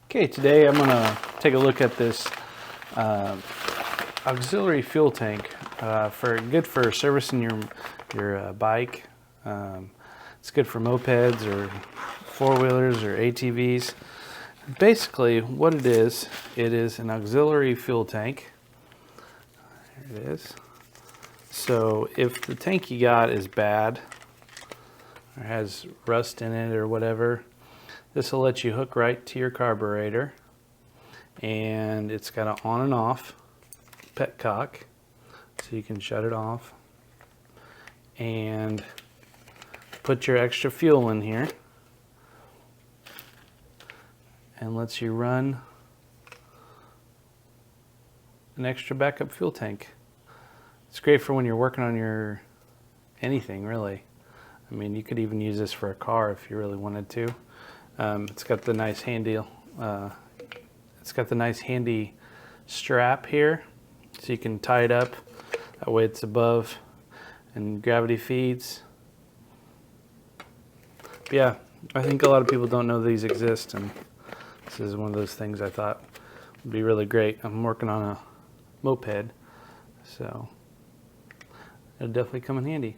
Okay, today I'm going to take a look at this auxiliary fuel tank good for servicing your bike. It's good for mopeds or four-wheelers or ATVs. Basically, what it is an auxiliary fuel tank. There it is. So if the tank you got is bad or has rust in it or whatever, this will let you hook right to your carburetor, and it's got an on and off petcock, so you can shut it off and put your extra fuel in here, and lets you run an extra backup fuel tank. It's great for when you're working on your anything, really. I mean, you could even use this for a car if you really wanted to. It's got the nice handy strap here, so you can tie it up. That way it's above and gravity feeds. But yeah, I think a lot of people don't know these exist, and this is one of those things I thought would be really great. I'm working on a moped, so it'll definitely come in handy.